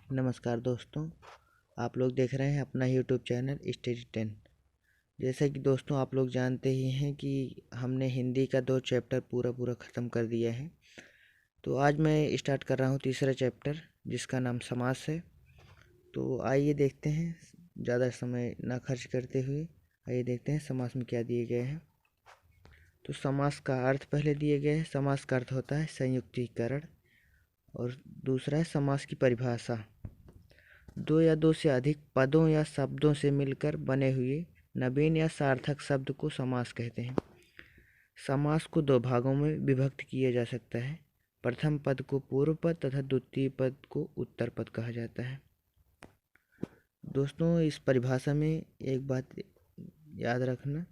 नमस्कार दोस्तों, आप लोग देख रहे हैं अपना यूट्यूब चैनल स्टडी 10। जैसा कि दोस्तों आप लोग जानते ही हैं कि हमने हिंदी का 2 चैप्टर पूरा ख़त्म कर दिया है। तो आज मैं स्टार्ट कर रहा हूं तीसरा चैप्टर, जिसका नाम समास है। तो आइए देखते हैं, ज़्यादा समय ना खर्च करते हुए आइए देखते हैं समास में क्या दिए गए हैं। तो समास का अर्थ पहले दिए गए हैं। समास का अर्थ होता है संयुक्तिकरण, और दूसरा है समास की परिभाषा। 2 या 2 से अधिक पदों या शब्दों से मिलकर बने हुए नवीन या सार्थक शब्द को समास कहते हैं। समास को 2 भागों में विभक्त किया जा सकता है। प्रथम पद को पूर्व पद तथा द्वितीय पद को उत्तर पद कहा जाता है। दोस्तों, इस परिभाषा में एक बात याद रखना,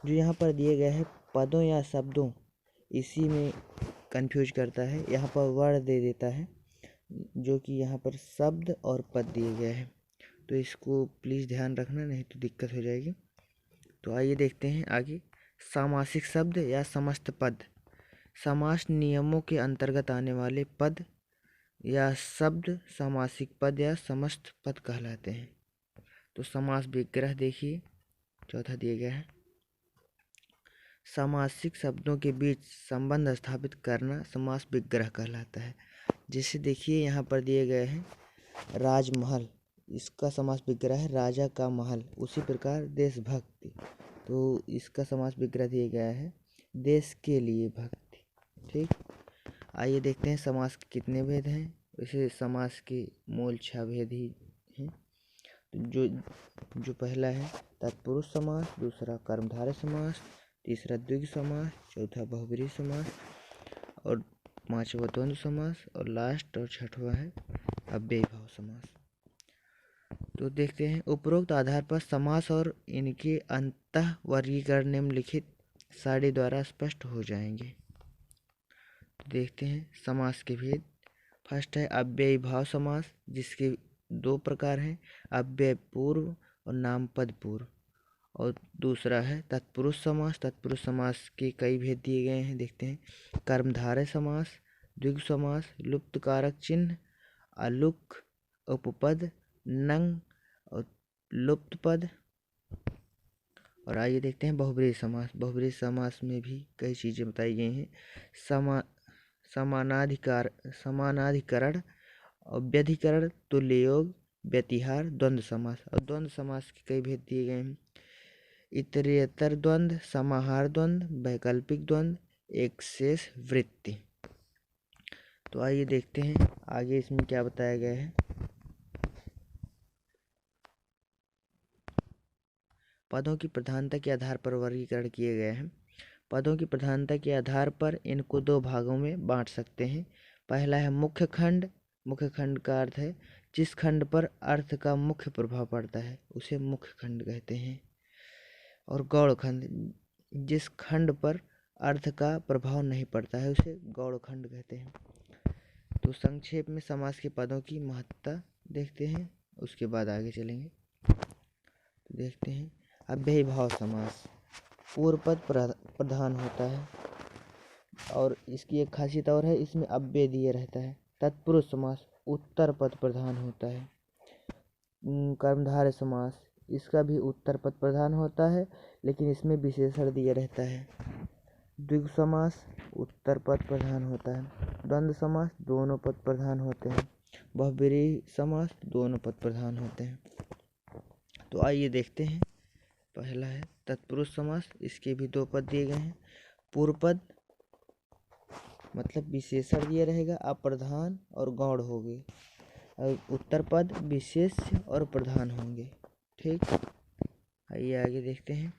जो यहाँ पर दिए गए हैं पदों या शब्दों, इसी में कंफ्यूज करता है। यहाँ पर वर्ड दे देता है, जो कि यहाँ पर शब्द और पद दिए गए हैं। तो इसको प्लीज़ ध्यान रखना, नहीं तो दिक्कत हो जाएगी। तो आइए देखते हैं आगे। सामासिक शब्द या समस्त पद। समास नियमों के अंतर्गत आने वाले पद या शब्द सामासिक पद या समस्त पद कहलाते हैं। तो समास विग्रह देखिए, चौथा दिया गया है। सामासिक शब्दों के बीच संबंध स्थापित करना समास विग्रह कहलाता है। जैसे देखिए यहाँ पर दिए गए हैं राजमहल, इसका समास विग्रह है राजा का महल। उसी प्रकार देशभक्ति, तो इसका समास विग्रह दिया गया है देश के लिए भक्ति। ठीक, आइए देखते हैं समास के कितने भेद हैं। वैसे समास के मूल 6 भेद ही हैं। जो पहला है तत्पुरुष समास, दूसरा कर्मधारय समास, तीसरा द्विगु समास, चौथा बहुब्रीहि समास, और 5वां द्वंद्व समास, और लास्ट और 6वां है अव्ययीभाव समास। तो देखते हैं, उपरोक्त आधार पर समास और इनके अंतः वर्गीकरण निम्नलिखित सारणी द्वारा स्पष्ट हो जाएंगे। तो देखते हैं समास के भेद। फर्स्ट है अव्ययीभाव समास, जिसके 2 प्रकार हैं, अव्यय पूर्व और नामपद पूर्व। और दूसरा है तत्पुरुष समास। तत्पुरुष समास के कई भेद दिए गए हैं, देखते हैं। कर्मधारय समास, द्विगु समास, लुप्त कारक चिन्ह, अलुक, उपपद, नंग और लुप्त पद। और आइए देखते हैं बहुब्रीहि समास। बहुब्रीहि समास में भी कई चीज़ें बताई गई हैं। समानाधिकरण, अव्यधिकरण, तुल्ययोग, व्यतिहार, द्वंद्व समास। और द्वंद्व समास के कई भेद दिए गए हैं। इतरेतर द्वंद्व, समाहार द्वंद्व, वैकल्पिक द्वंद्व, एक शेष वृत्ति। तो आइए देखते हैं आगे इसमें क्या बताया गया है। पदों की प्रधानता के आधार पर वर्गीकरण किए गए हैं। पदों की प्रधानता के आधार पर इनको 2 भागों में बांट सकते हैं। पहला है मुख्य खंड। मुख्य खंड का अर्थ है जिस खंड पर अर्थ का मुख्य प्रभाव पड़ता है, उसे मुख्य खंड कहते हैं। और गौड़ खंड, जिस खंड पर अर्थ का प्रभाव नहीं पड़ता है, उसे गौड़ खंड कहते हैं। तो संक्षेप में समास के पदों की महत्ता देखते हैं, उसके बाद आगे चलेंगे। तो देखते हैं अव्ययीभाव समास। पूर्व पद प्रधान होता है, और इसकी एक खासियत और है, इसमें अव्यय दिए रहता है। तत्पुरुष समास उत्तर पद प्रधान होता है। कर्मधारय समास, इसका भी उत्तर पद प्रधान होता है, लेकिन इसमें विशेषण दिया रहता है। द्विगु समास उत्तर पद प्रधान होता है। द्वंद्व समास दोनों पद प्रधान होते हैं। बहुब्रीहि समास दोनों पद प्रधान होते हैं। तो आइए देखते हैं। पहला है तत्पुरुष समास, इसके भी 2 पद दिए गए हैं। पूर्व पद मतलब विशेषण दिया रहेगा, अप्रधान और गौड़ होंगे, और उत्तर पद विशेष्य और प्रधान होंगे। ठीक, आइए आगे देखते हैं।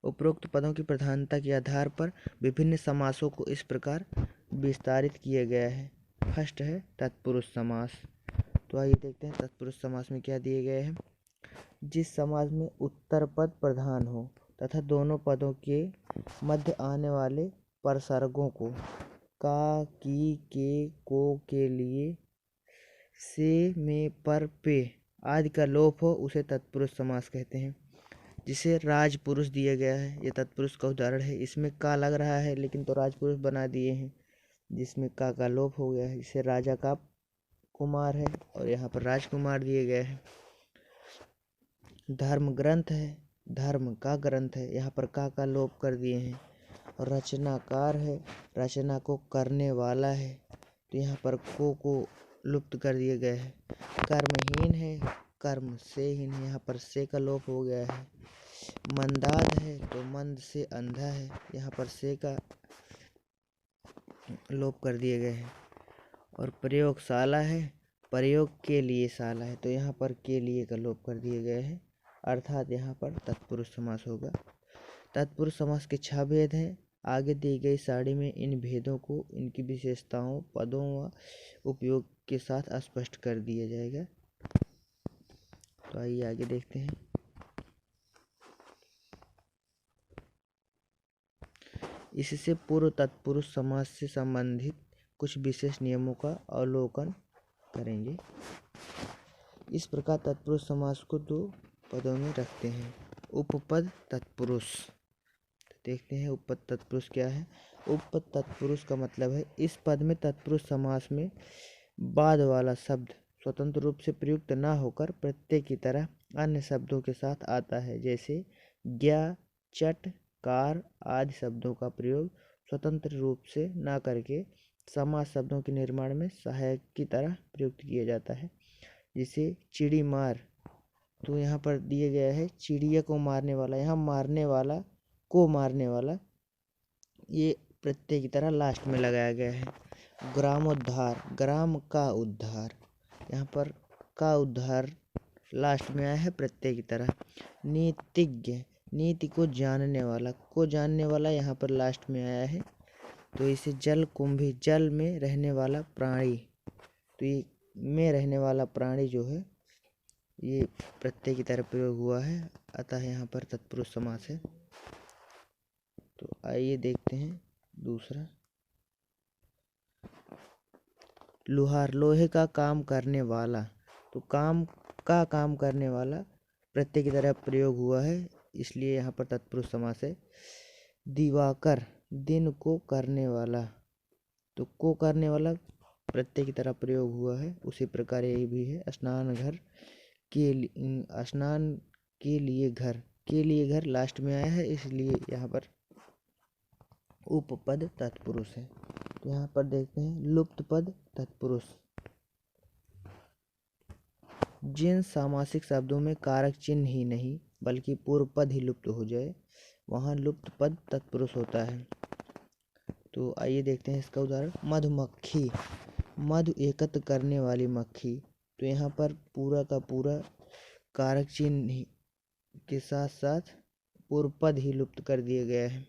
उपरोक्त पदों की प्रधानता के आधार पर विभिन्न समासों को इस प्रकार विस्तारित किया गया है। फर्स्ट है तत्पुरुष समास। तो आइए देखते हैं तत्पुरुष समास में क्या दिए गए हैं। जिस समास में उत्तर पद प्रधान हो तथा दोनों पदों के मध्य आने वाले परसर्गों को का, की, के, को के लिए, से, में, पर, पे आदि का लोप हो, उसे तत्पुरुष समास कहते हैं। जिसे राजपुरुष दिया गया है। ये तत्पुरुष का उदाहरण है। इसमें का लग रहा है लेकिन तो राजपुरुष बना दिए हैं, जिसमें का लोप हो गया है। इसे राजा का कुमार है और यहाँ पर राजकुमार दिए गए हैं। धर्म ग्रंथ है, धर्म का ग्रंथ है, यहाँ पर का लोप कर दिए हैं। और रचनाकार है, रचना को करने वाला है, तो यहाँ पर को लुप्त कर दिए गए हैं। कर्महीन है, कर्म से हीन है, यहाँ पर से का लोप हो गया है। मंदाद है तो मंद से अंधा है, यहाँ पर से का लोप कर दिए गए हैं। और प्रयोगशाला है, प्रयोग के लिए शाला है, तो यहाँ पर के लिए का लोप कर दिए गए हैं, अर्थात यहाँ पर तत्पुरुष समास होगा। तत्पुरुष समास के 6 भेद हैं। आगे दी गई सारणी में इन भेदों को इनकी विशेषताओं, पदों व उपयोग के साथ स्पष्ट कर दिया जाएगा। तो आइए आगे देखते हैं। इससे पूर्व तत्पुरुष समास से संबंधित कुछ विशेष नियमों का अवलोकन करेंगे। इस प्रकार तत्पुरुष समास को 2 पदों में रखते हैं। उपपद तत्पुरुष, देखते हैं उपपद तत्पुरुष क्या है। उपपद तत्पुरुष का मतलब है इस पद में तत्पुरुष समास में बाद वाला शब्द स्वतंत्र रूप से प्रयुक्त न होकर प्रत्यय की तरह अन्य शब्दों के साथ आता है। जैसे ज्ञा, चट, कार आदि शब्दों का प्रयोग स्वतंत्र रूप से न करके समास शब्दों के निर्माण में सहायक की तरह प्रयुक्त किया जाता है। जिसे चिड़ी मार, तो यहाँ पर दिया गया है चिड़िया को मारने वाला, यहाँ मारने वाला को मारने वाला, ये प्रत्यय की तरह लास्ट में लगाया गया है। ग्रामोद्धार, ग्राम का उद्धार, यहाँ पर का उद्धार लास्ट में आया है प्रत्यय की तरह। नीतिज्ञ, नीति को जानने वाला यहाँ पर लास्ट में आया है। तो इसे जल कुंभी, जल में रहने वाला प्राणी, तो ये में रहने वाला प्राणी जो है ये प्रत्यय की तरह प्रयोग हुआ है, अतः यहाँ पर तत्पुरुष समास है। तो आइए देखते हैं दूसरा। लुहार, लोहे का काम करने वाला, तो काम करने वाला प्रत्यय की तरह प्रयोग हुआ है, इसलिए यहाँ पर तत्पुरुष समास है। दिवाकर, दिन को करने वाला, तो को करने वाला प्रत्यय की तरह प्रयोग हुआ है। उसी प्रकार ये भी है। स्नान घर के, स्नान के लिए घर, के लिए घर लास्ट में आया है, इसलिए यहाँ पर उपपद तत्पुरुष है। तो यहाँ पर देखते हैं लुप्त पद तत्पुरुष। जिन सामासिक शब्दों में कारक चिन्ह ही नहीं बल्कि पूर्व पद ही लुप्त हो जाए वहाँ लुप्त पद तत्पुरुष होता है। तो आइए देखते हैं इसका उदाहरण। मधुमक्खी, मधु एकत्र करने वाली मक्खी, तो यहाँ पर पूरा का पूरा कारक चिन्ह के साथ साथ पूर्व पद ही लुप्त कर दिए गए हैं।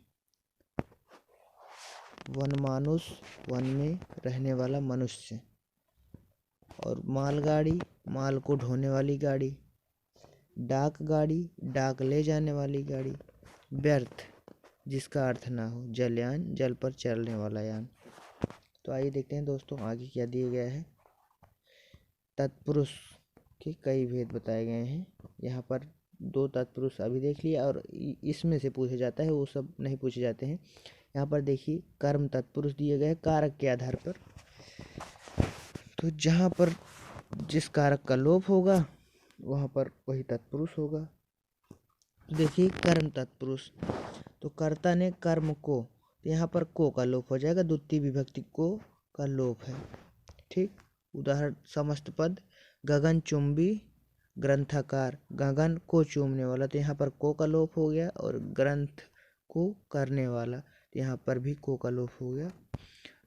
वनमानुष, वन में रहने वाला मनुष्य। और मालगाड़ी, माल को ढोने वाली गाड़ी। डाक गाड़ी, डाक ले जाने वाली गाड़ी। व्यर्थ, जिसका अर्थ ना हो। जलयान, जल पर चलने वाला यान। तो आइए देखते हैं दोस्तों आगे क्या दिया गया है। तत्पुरुष के कई भेद बताए गए हैं। यहाँ पर 2 तत्पुरुष अभी देख लिया और इसमें से पूछे जाता है, वो सब नहीं पूछे जाते हैं। यहाँ पर देखिए कर्म तत्पुरुष दिए गए कारक के आधार पर, तो जहाँ पर जिस कारक का लोप होगा वहाँ पर वही तत्पुरुष होगा। तो देखिए कर्म तत्पुरुष, तो कर्ता ने कर्म को, तो यहाँ पर को का लोप हो जाएगा, द्वितीय विभक्ति को का लोप है। ठीक, उदाहरण समस्त पद। गगन चुंबी ग्रंथकार, गगन को चूमने वाला, तो यहाँ पर को का लोप हो गया। और ग्रंथ को करने वाला, तो यहाँ पर भी को का लोप हो गया,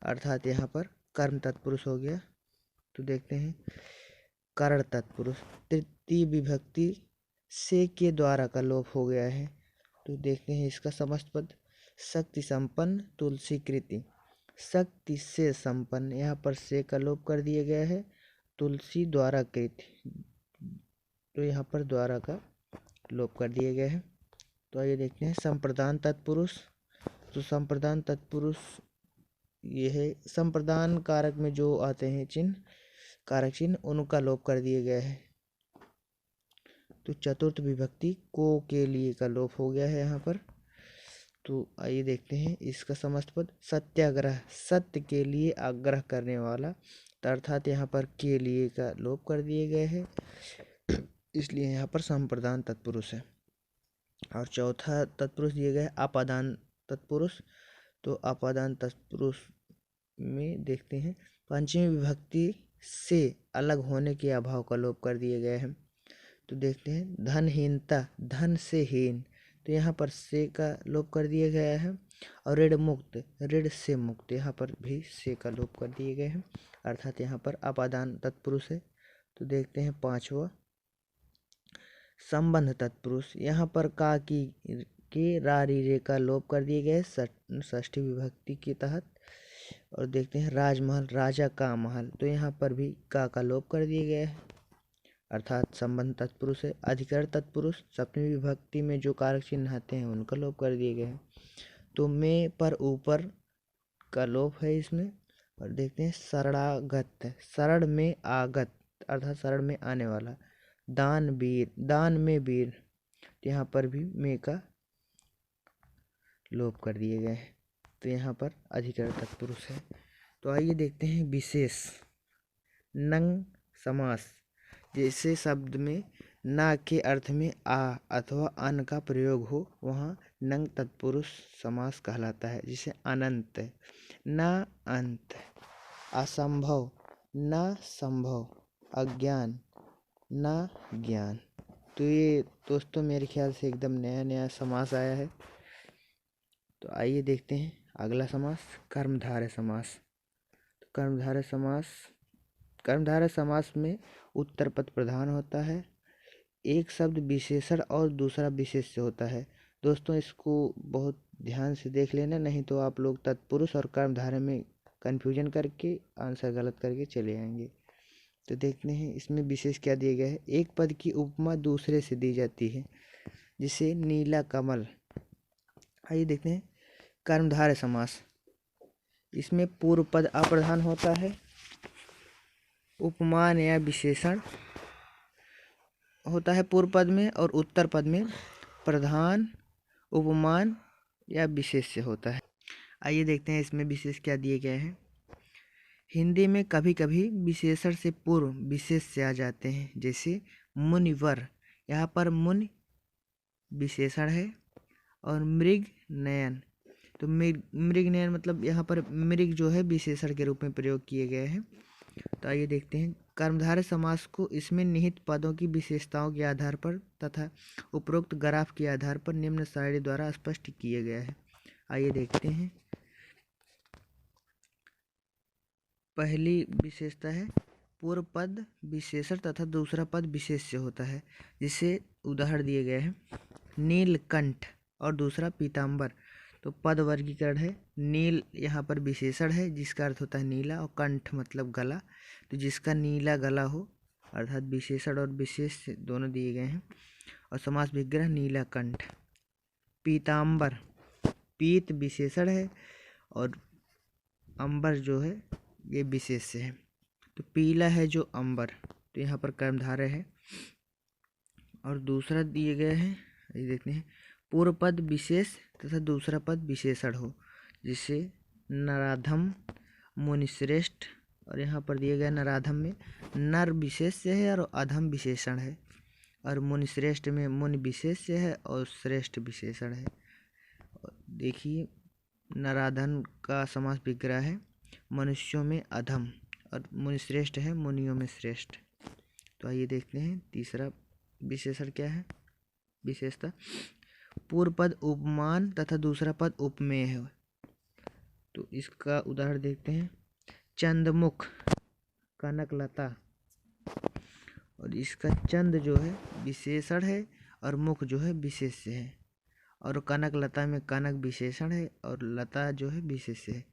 अर्थात यहाँ पर कर्म तत्पुरुष हो गया। तो देखते हैं करण तत्पुरुष, तृतीय विभक्ति से के द्वारा का लोप हो गया है। तो देखते हैं इसका समस्त पद। शक्ति संपन्न तुलसी कृति, शक्ति से संपन्न, यहाँ पर से का लोप कर दिया गया है। तुलसी द्वारा कृति, तो यहाँ पर द्वारा का लोप कर दिया गया है। तो आइए देखते हैं संप्रदान तत्पुरुष। तो संप्रदान तत्पुरुष ये है संप्रदान कारक में जो आते हैं चिन्ह, कारक चिन्ह, उनका लोप कर दिया गया है। तो चतुर्थ विभक्ति को के लिए का लोप हो गया है यहाँ पर। तो आइए देखते हैं इसका समस्त पद। सत्याग्रह, सत्य के लिए आग्रह करने वाला, तो अर्थात यहाँ पर के लिए का लोप कर दिए गए हैं, इसलिए यहाँ पर संप्रदान तत्पुरुष है। और चौथा तत्पुरुष दिए गए अपादान तत्पुरुष। तो अपादान तत्पुरुष में देखते हैं पंचमी विभक्ति से अलग होने के अभाव का लोप कर दिए गए हैं। तो देखते हैं धनहीनता, धन से हीन, तो यहाँ पर से का लोप कर दिया गया है। और ऋण मुक्त, ऋण से मुक्त, यहाँ पर भी से का लोप कर दिए गए हैं, अर्थात यहाँ पर अपादान तत्पुरुष है। तो देखते हैं पांचवा संबंध तत्पुरुष। यहाँ पर का की के रा री रे का लोप कर दिए गए षष्ठी विभक्ति के तहत। और देखते हैं राजमहल, राजा का महल, तो यहाँ पर भी का लोप कर दिए गए हैं, अर्थात संबंध तत्पुरुष है। अधिकरण तत्पुरुष सप्तमी विभक्ति में जो कारक चिन्ह आते हैं उनका लोप कर दिए गए हैं। तो में पर ऊपर का लोप है इसमें। और देखते हैं शरणागत, शरण में आगत, अर्थात शरण में आने वाला। दान वीर, दान में वीर, तो यहाँ पर भी में का लोप कर दिए गए हैं, तो यहाँ पर अधिकरण तत्पुरुष है। तो आइए देखते हैं विशेष नंग समास। जैसे शब्द में ना के अर्थ में आ अथवा अन का प्रयोग हो वहाँ नंग तत्पुरुष समास कहलाता है। जैसे अनंत, ना अंत, असंभव, ना संभव, अज्ञान, ना ज्ञान। तो ये दोस्तों मेरे ख्याल से एकदम नया नया समास आया है। तो आइए देखते हैं अगला समास कर्मधारय समास। तो कर्मधारय समास में उत्तर पद प्रधान होता है, एक शब्द विशेषण और दूसरा विशेष्य होता है। दोस्तों इसको बहुत ध्यान से देख लेना, नहीं तो आप लोग तत्पुरुष और कर्मधारय में कन्फ्यूजन करके आंसर गलत करके चले आएंगे। तो देखते हैं इसमें विशेष क्या दिया गया है। एक पद की उपमा दूसरे से दी जाती है, जिसे नीला कमल। आइए देखते हैं कर्मधारय समास। इसमें पूर्व पद अप्रधान होता है, उपमान या विशेषण होता है पूर्व पद में, और उत्तर पद में प्रधान, उपमान या विशेष्य होता है। आइए देखते हैं इसमें विशेष क्या दिए गए हैं। हिंदी में कभी कभी विशेषण से पूर्व विशेष्य आ जाते हैं, जैसे मुनिवर, यहाँ पर मुनि विशेषण है। और मृग नयन, तो मृग नयन मतलब यहाँ पर मृग जो है विशेषण के रूप में प्रयोग किए गए हैं। तो आइए देखते हैं कर्मधारय समास को इसमें निहित पदों की विशेषताओं के आधार पर तथा उपरोक्त ग्राफ के आधार पर निम्न सारणी द्वारा स्पष्ट किया गया है। आइए देखते हैं। पहली विशेषता है पूर्व पद विशेषण तथा दूसरा पद विशेष्य होता है, जिसे उदाहरण दिए गए हैं नीलकंठ और दूसरा पीताम्बर। तो पद वर्गीकरण है, नील यहाँ पर विशेषण है जिसका अर्थ होता है नीला, और कंठ मतलब गला, तो जिसका नीला गला हो, अर्थात विशेषण और विशेष दोनों दिए गए हैं। और समास विग्रह नीला कंठ। पीताम्बर, पीत विशेषण है और अंबर जो है ये विशेष्य है। तो पीला है जो अंबर, तो यहाँ पर कर्मधारय है। और दूसरा दिए गए हैं, ये देखते हैं पूर्व पद विशेष तथा दूसरा पद विशेषण हो, जिसे नराधम, मुनिश्रेष्ठ, और यहाँ पर दिए गए नराधम में नर विशेष्य है और अधम विशेषण है, और मुनिश्रेष्ठ में मुनि विशेष्य है और श्रेष्ठ विशेषण है। देखिए नराधम का समास विग्रह है मनुष्यों में अधम, और मुनिश्रेष्ठ है मुनियों में श्रेष्ठ। तो आइए देखते हैं तीसरा विशेषण क्या है। विशेषता पूर्व पद उपमान तथा दूसरा पद उपमेय है। तो इसका उदाहरण देखते हैं चंद्रमुख, कनकलता, और इसका चंद जो है विशेषण है और मुख जो है विशेष्य है, और कनकलता में कनक विशेषण है और लता जो है विशेष्य है।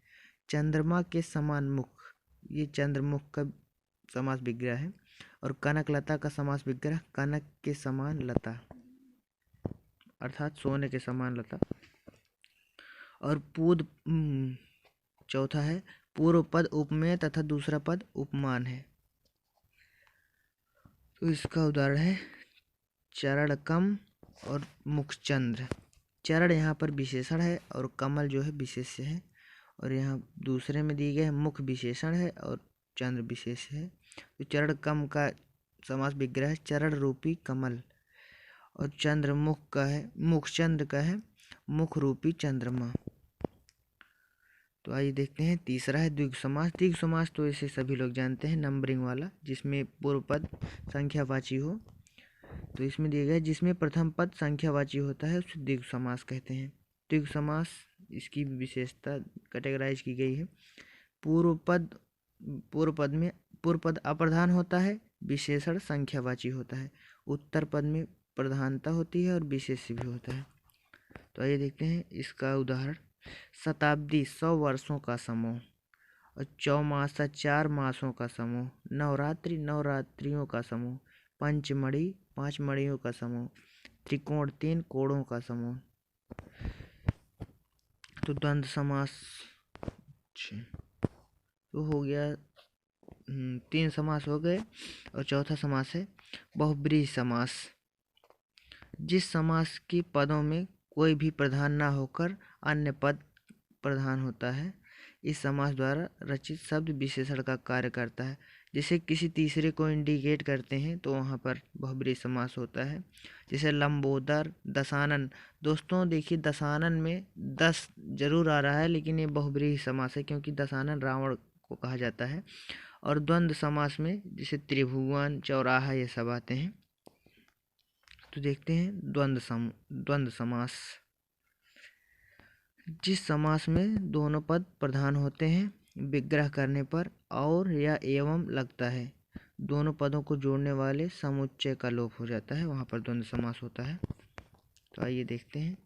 चंद्रमा के समान मुख, ये चंद्रमुख का समास विग्रह है। और कनकलता का समास विग्रह कनक के समान लता, अर्थात सोने के समान लता। और चौथा है पूर्व पद उपमेय तथा दूसरा पद उपमान है। तो इसका उदाहरण है चरण कम और मुख चंद्र। चरण यहाँ पर विशेषण है और कमल जो है विशेष्य है, और यहाँ दूसरे में दिए गए है मुख विशेषण है और चंद्र विशेष है। तो चरण कम का समास विग्रह है चरण रूपी कमल, और चंद्र मुख का है, मुख चंद्र का है मुख रूपी चंद्रमा। तो आइए देखते हैं तीसरा है द्विगु समास। द्विगु समास तो इसे सभी लोग जानते हैं, नंबरिंग वाला, जिसमें पूर्व पद संख्यावाची हो। तो इसमें दिया गया है जिसमें प्रथम पद संख्यावाची होता है उसे द्विगु समास कहते हैं। द्विगु समास इसकी विशेषता कैटेगराइज की गई है। पूर्व पद अप्रधान होता है, विशेषण संख्यावाची होता है। उत्तर पद में प्रधानता होती है और विशेष्य भी होता है। तो आइए देखते हैं इसका उदाहरण। शताब्दी 100 वर्षों का समूह, और चौमासा 4 मासों का समूह, नवरात्रि नवरात्रियों का समूह, पंचमढ़ी 5 मड़ियों का समूह, त्रिकोण 3 कोणों का समूह। तो द्वंद्व समास तो हो गया, 3 समास हो गए, और चौथा समास है बहुब्रीहि समास। जिस समास के पदों में कोई भी प्रधान ना होकर अन्य पद प्रधान होता है, इस समास द्वारा रचित शब्द विशेषण का कार्य करता है। जैसे किसी तीसरे को इंडिकेट करते हैं तो वहाँ पर बहुब्रीहि समास होता है। जैसे लंबोदर, दशानन। दोस्तों देखिए, दशानन में 10 जरूर आ रहा है, लेकिन ये बहुब्रीहि समास है क्योंकि दशानन रावण को कहा जाता है। और द्वंद्व समास में जैसे त्रिभुवन, चौराहा, ये सब आते हैं। तो देखते हैं द्वंद्व समास। जिस समास में दोनों पद प्रधान होते हैं, विग्रह करने पर और या एवं लगता है, दोनों पदों को जोड़ने वाले समुच्चय का लोप हो जाता है, वहाँ पर द्वंद्व समास होता है। तो आइए देखते हैं।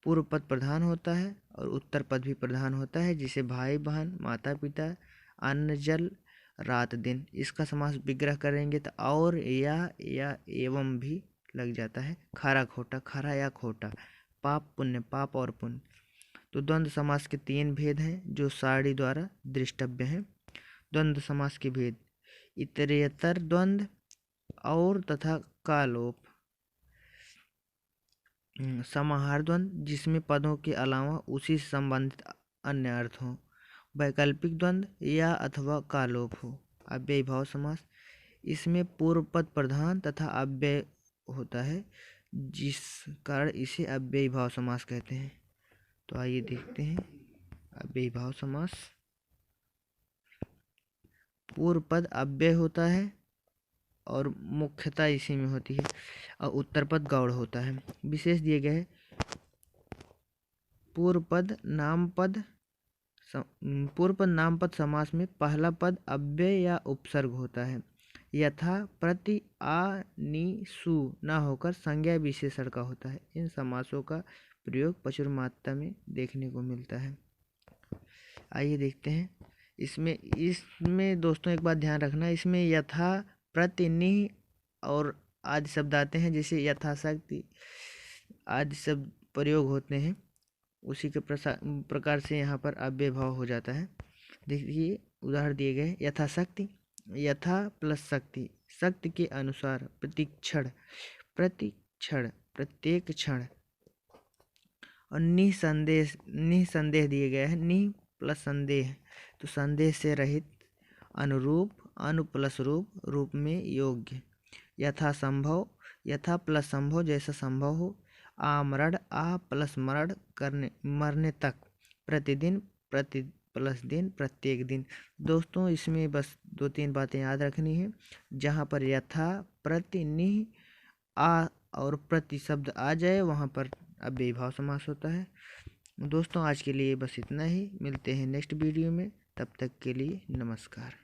पूर्व पद प्रधान होता है और उत्तर पद भी प्रधान होता है, जिसे भाई बहन, माता पिता, अन्न जल, रात दिन। इसका समास विग्रह करेंगे तो और या एवं भी लग जाता है। खरा खोटा, खरा या खोटा, पाप पुण्य, पाप और पुण्य। तो द्वंद्व समास के 3 भेद हैं जो सारणी द्वारा दृष्टव्य हैं। द्वंद्व समास के भेद: इतरेतर द्वंद्व और तथा कालोप। समाहार द्वंद्व, जिसमें पदों के अलावा उसी से संबंधित अन्य अर्थ हो। वैकल्पिक द्वंद्व या अथवा कालोप हो। अव्ययी भाव समास, इसमें पूर्व पद प्रधान तथा अव्यय होता है, जिस कारण इसे अव्ययी भाव समास कहते हैं। तो आइए देखते हैं अव्ययी भाव समास। पूर्व पद अव्यय होता है और मुख्यता इसी में होती है, और उत्तर पद गौड़ होता है। विशेष दिए गए हैं पूर्व पद नामपद समास में पहला पद अव्यय या उपसर्ग होता है, यथा प्रति आ नि सु न होकर संज्ञा विशेषण का होता है। इन समासों का प्रयोग प्रचुर मात्रा में देखने को मिलता है। आइए देखते हैं इसमें दोस्तों एक बात ध्यान रखना, इसमें यथा, प्रति, नि और आदि शब्द आते हैं। जैसे यथाशक्ति आदि शब्द प्रयोग होते हैं, उसी के प्रकार से यहाँ पर अव्यय भाव हो जाता है। देखिए उदाहरण दिए गए। यथाशक्ति, यथा प्लस शक्ति, शक्ति के अनुसार, प्रतिक्षण, प्रत्येक क्षण। और निसंदेह दिए गए हैं, नि प्लस संदेह, तो संदेह से रहित, अनुरूप, अनु प्लस रूप, रूप में योग्य। यथा संभव, यथा प्लस संभव, जैसा संभव हो। आमरण, आ प्लस मरण, करने मरने तक। प्रतिदिन, प्रति प्लस दिन, प्रत्येक दिन। दोस्तों इसमें बस 2-3 बातें याद रखनी है। जहाँ पर यथा, प्रति, नि, आ और प्रति शब्द आ जाए वहाँ पर अव्ययी भाव समास होता है। दोस्तों आज के लिए बस इतना ही, मिलते हैं नेक्स्ट वीडियो में, तब तक के लिए नमस्कार।